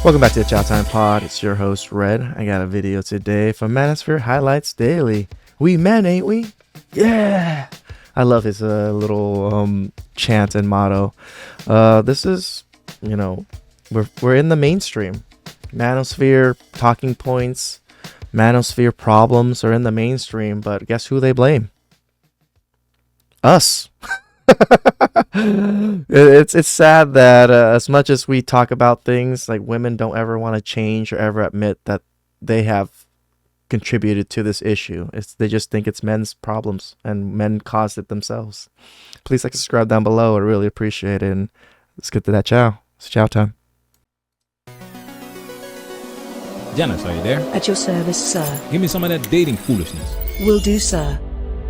Welcome back to the Chow Time Pod. It's your host, Red. I got a video today from Manosphere Highlights Daily. We men, ain't we? Yeah! I love his little chant and motto. This is, we're in the mainstream. Manosphere talking points, Manosphere problems are in the mainstream, but guess who they blame? Us. It's sad that as much as we talk about things like women don't ever want to change or ever admit that they have contributed to this issue. They just think it's men's problems and men caused it themselves. Please like and subscribe down below. I really appreciate it. And let's get to that chow. It's chow time. Janice, are you there? At your service, sir. Give me some of that dating foolishness. Will do, sir.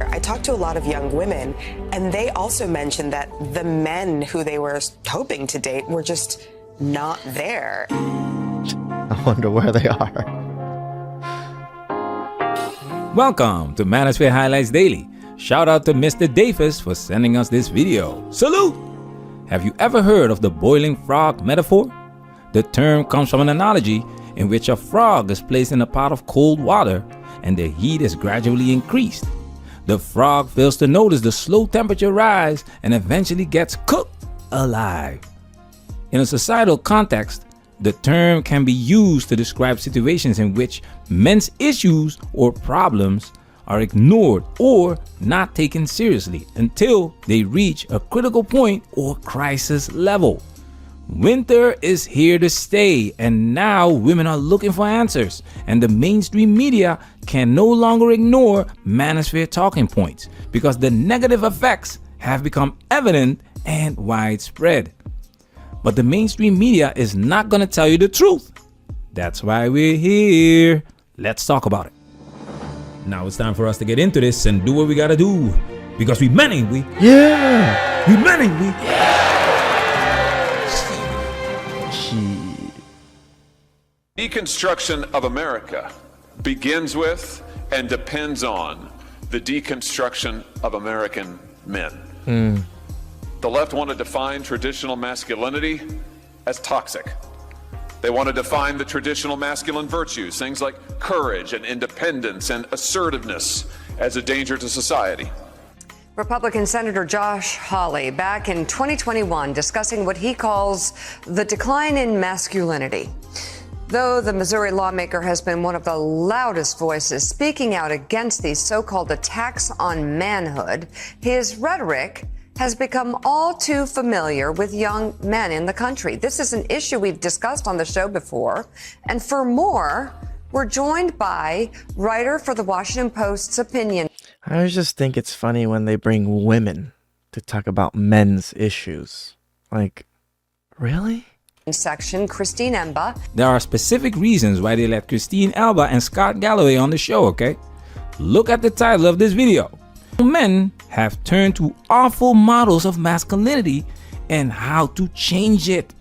I talked to a lot of young women, and they also mentioned that the men who they were hoping to date were just not there. I wonder where they are. Welcome to Manosphere Highlights Daily. Shout out to Mr. Davis for sending us this video. Salute! Have you ever heard of the boiling frog metaphor? The term comes from an analogy in which a frog is placed in a pot of cold water and the heat is gradually increased. The frog fails to notice the slow temperature rise and eventually gets cooked alive. In a societal context, the term can be used to describe situations in which men's issues or problems are ignored or not taken seriously until they reach a critical point or crisis level. Winter is here to stay, and now women are looking for answers, and the mainstream media can no longer ignore manosphere talking points because the negative effects have become evident and widespread. But the mainstream media is not going to tell you the truth. That's why we're here. Let's talk about it. Now it's time for us to get into this and do what we gotta do, because we men, ain't we? Yeah! We men, ain't we? Yeah! Deconstruction of America begins with and depends on the deconstruction of American men. The left want to define traditional masculinity as toxic. They want to define the traditional masculine virtues, things like courage and independence and assertiveness, as a danger to society. Republican Senator Josh Hawley back in 2021 discussing what he calls the decline in masculinity. Though the Missouri lawmaker has been one of the loudest voices speaking out against these so-called attacks on manhood, his rhetoric has become all too familiar with young men in the country. This is an issue we've discussed on the show before. And for more, we're joined by writer for the Washington Post's opinion. I always just think it's funny when they bring women to talk about men's issues. Like, really? Section, Christine Emba. There are specific reasons why they let Christine Elba and Scott Galloway on the show, okay? Look at the title of this video. Men have turned to awful models of masculinity and how to change it.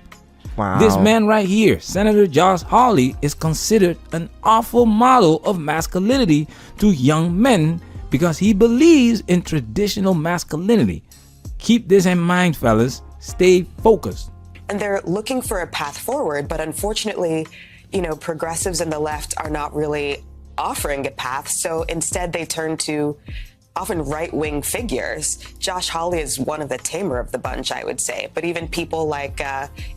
Wow. This man right here, Senator Josh Hawley, is considered an awful model of masculinity to young men because he believes in traditional masculinity. Keep this in mind, fellas. Stay focused. And they're looking for a path forward, but unfortunately, progressives and the left are not really offering a path. So instead, they turn to often right-wing figures. Josh Hawley is one of the tamer of the bunch, I would say. But even people like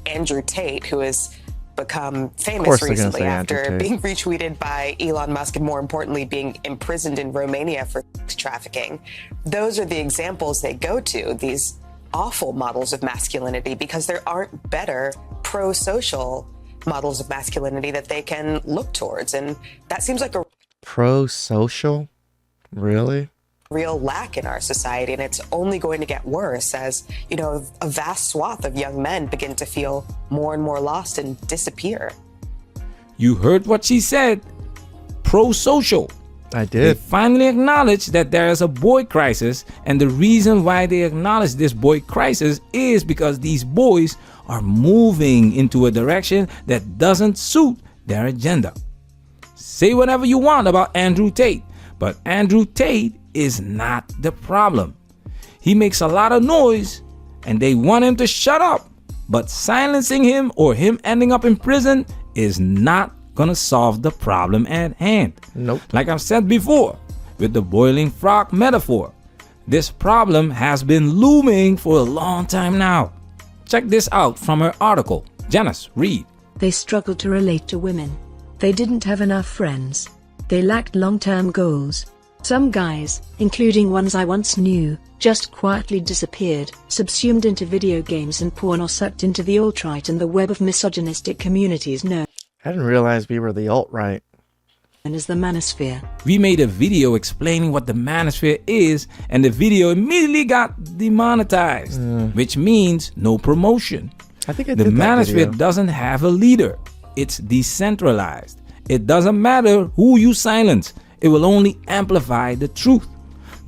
Andrew Tate, who has become famous recently after being retweeted by Elon Musk and, more importantly, being imprisoned in Romania for sex trafficking. Those are the examples they go to, these awful models of masculinity, because there aren't better pro-social models of masculinity that they can look towards. And that seems like a pro-social? Really? Real lack in our society, and it's only going to get worse as, a vast swath of young men begin to feel more and more lost and disappear. You heard what she said. Pro-social. I did. They finally acknowledged that there is a boy crisis, and the reason why they acknowledge this boy crisis is because these boys are moving into a direction that doesn't suit their agenda. Say whatever you want about Andrew Tate, but Andrew Tate is not the problem. He makes a lot of noise and they want him to shut up, but silencing him or him ending up in prison is not gonna solve the problem at hand. Nope. Like I've said before, with the boiling frog metaphor, this problem has been looming for a long time now. Check this out from her article. Janice, read. They struggled to relate to women. They didn't have enough friends. They lacked long-term goals. Some guys, including ones I once knew, just quietly disappeared, subsumed into video games and porn, or sucked into the alt-right and the web of misogynistic communities known I didn't realize we were the alt-right. as the manosphere. We made a video explaining what the manosphere is, and the video immediately got demonetized, which means no promotion. I think I The did that manosphere video. doesn't have a leader. It's decentralized. It doesn't matter who you silence. It will only amplify the truth.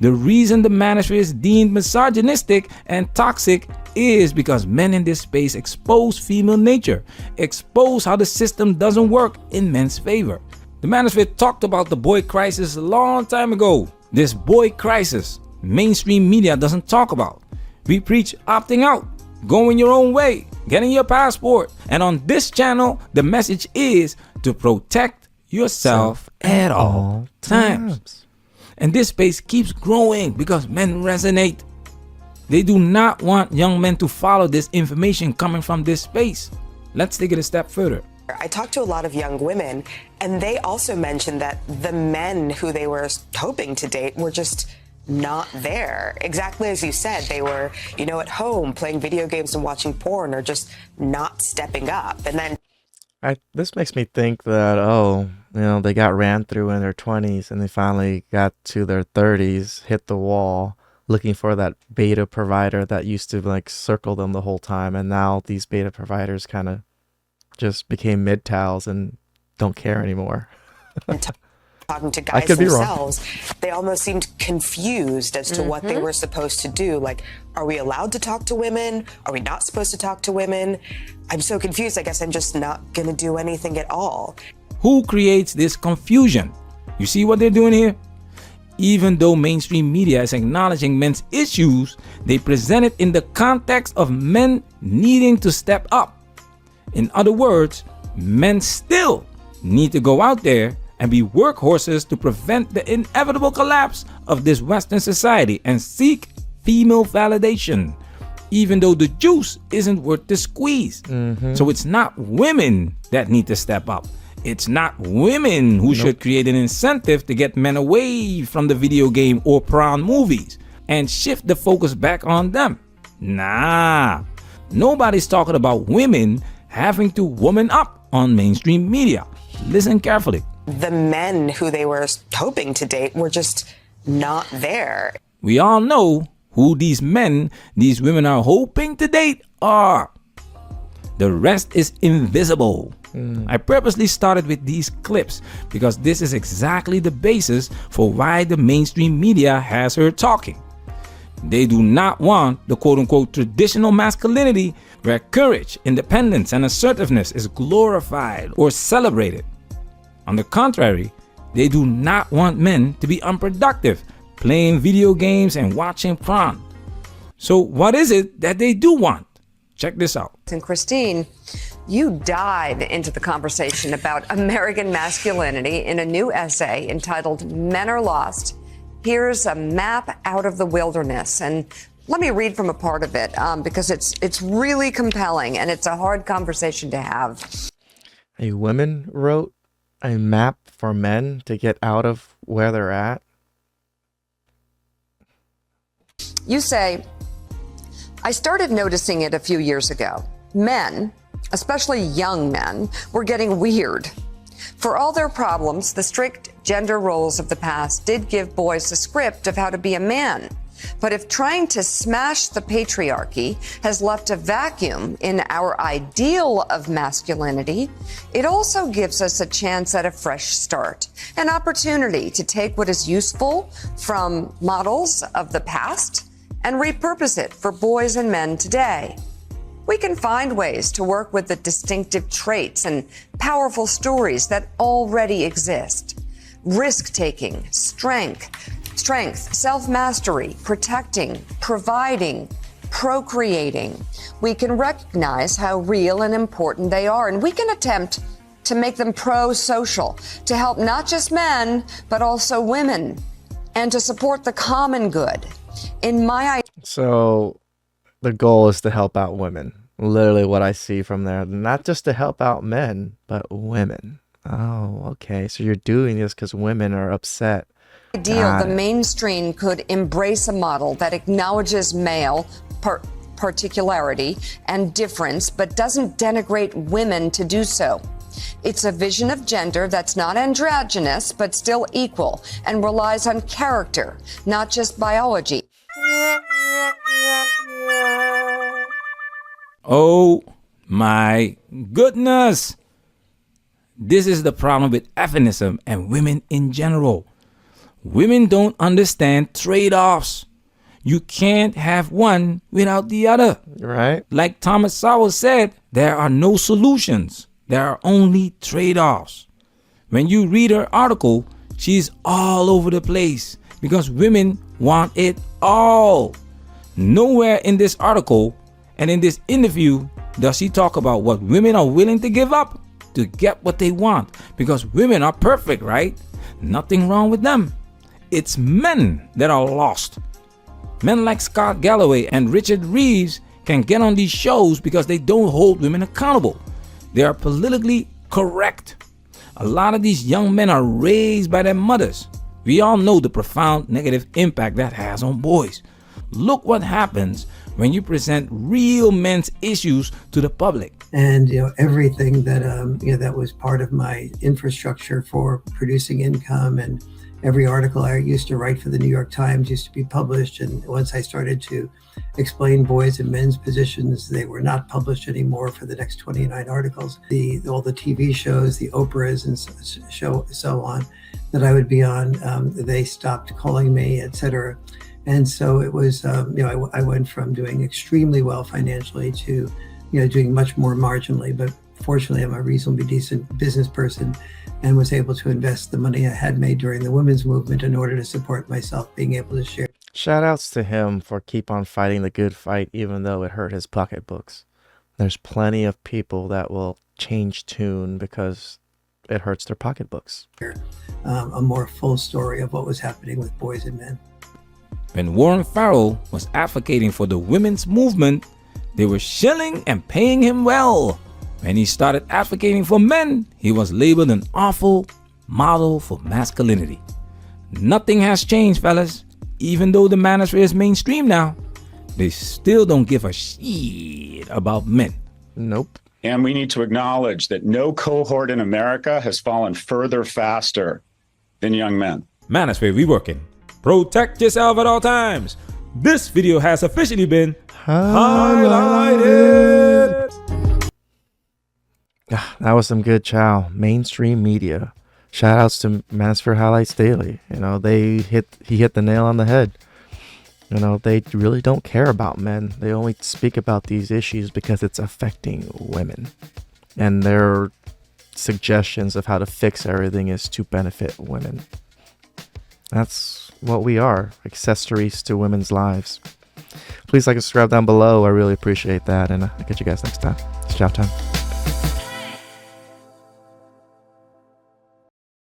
The reason the manosphere is deemed misogynistic and toxic is because men in this space expose female nature, expose how the system doesn't work in men's favor. The manosphere talked about the boy crisis a long time ago. This boy crisis, mainstream media doesn't talk about. We preach opting out, going your own way, getting your passport. And on this channel, the message is to protect yourself at all times. And this space keeps growing because men resonate. They do not want young men to follow this information coming from this space. Let's take it a step further. I talked to a lot of young women, and they also mentioned that the men who they were hoping to date were just not there. Exactly as you said, they were, at home playing video games and watching porn, or just not stepping up. And then This makes me think that, they got ran through in their 20s and they finally got to their 30s, hit the wall, looking for that beta provider that used to circle them the whole time. And now these beta providers kind of just became mid-towels and don't care anymore. talking to guys could be wrong. themselves, they almost seemed confused as to what they were supposed to do. Like, are we allowed to talk to women? Are we not supposed to talk to women? I'm so confused. I guess I'm just not going to do anything at all. Who creates this confusion? You see what they're doing here? Even though mainstream media is acknowledging men's issues, they present it in the context of men needing to step up. In other words, men still need to go out there and be workhorses to prevent the inevitable collapse of this Western society and seek female validation, even though the juice isn't worth the squeeze. So it's not women that need to step up. It's not women who should create an incentive to get men away from the video game or porn movies and shift the focus back on them. Nah, nobody's talking about women having to woman up on mainstream media. Listen carefully. The men who they were hoping to date were just not there. We all know who these men these women are hoping to date are. The rest is invisible. I purposely started with these clips because this is exactly the basis for why the mainstream media has her talking. They do not want the quote-unquote traditional masculinity where courage, independence, and assertiveness is glorified or celebrated. On the contrary, they do not want men to be unproductive, playing video games and watching porn. So what is it that they do want? Check this out. And Christine, you dive into the conversation about American masculinity in a new essay entitled Men Are Lost. Here's a map out of the wilderness. And let me read from a part of it because it's really compelling and it's a hard conversation to have. A woman wrote a map for men to get out of where they're at. You say, I started noticing it a few years ago. Men, especially young men, were getting weird. For all their problems, the strict gender roles of the past did give boys a script of how to be a man. But if trying to smash the patriarchy has left a vacuum in our ideal of masculinity, it also gives us a chance at a fresh start, an opportunity to take what is useful from models of the past and repurpose it for boys and men today. We can find ways to work with the distinctive traits and powerful stories that already exist. Risk-taking, strength, self-mastery, protecting, providing, procreating. We can recognize how real and important they are, and we can attempt to make them pro-social, to help not just men, but also women, and to support the common good. In my So the goal is to help out women. Literally what I see from there. Not just to help out men, but women. Oh, okay. So you're doing this because women are upset. ideal, the mainstream could embrace a model that acknowledges male particularity and difference, but doesn't denigrate women to do so. It's a vision of gender that's not androgynous, but still equal, and relies on character, not just biology. Oh my goodness. This is the problem with feminism and women in general. Women don't understand trade-offs. You can't have one without the other. Right? Like Thomas Sowell said, there are no solutions. There are only trade-offs. When you read her article, she's all over the place because women want it all. Nowhere in this article and in this interview does she talk about what women are willing to give up to get what they want, because women are perfect, right? Nothing wrong with them. It's men that are lost. Men like Scott Galloway and Richard Reeves can get on these shows because they don't hold women accountable. They are politically correct. A lot of these young men are raised by their mothers. We all know the profound negative impact that has on boys. Look what happens when you present real men's issues to the public. And everything that that was part of my infrastructure for producing income, and every article I used to write for the New York Times used to be published. And once I started to explain boys and men's positions, they were not published anymore for the next 29 articles. All the TV shows, the Oprahs and so on that I would be on, they stopped calling me, etc. And so it was, I went from doing extremely well financially to, doing much more marginally. But fortunately, I'm a reasonably decent business person and was able to invest the money I had made during the women's movement in order to support myself being able to share. Shout outs to him for keep on fighting the good fight, even though it hurt his pocketbooks. There's plenty of people that will change tune because it hurts their pocketbooks. A more full story of what was happening with boys and men. When Warren Farrell was advocating for the women's movement, they were shilling and paying him well. When he started advocating for men, he was labeled an awful model for masculinity. Nothing has changed, fellas. Even though the manosphere is mainstream now, they still don't give a shit about men. Nope. And we need to acknowledge that no cohort in America has fallen further faster than young men. Manosphere reworking. Protect yourself at all times. This video has officially been highlighted. That was some good chow. Mainstream media. Shout outs to Manosphere Highlights Daily. He hit the nail on the head. They really don't care about men. They only speak about these issues because it's affecting women. And their suggestions of how to fix everything is to benefit women. That's what we are, accessories to women's lives. Please like and subscribe down below. I really appreciate that. And I'll catch you guys next time. It's chow time.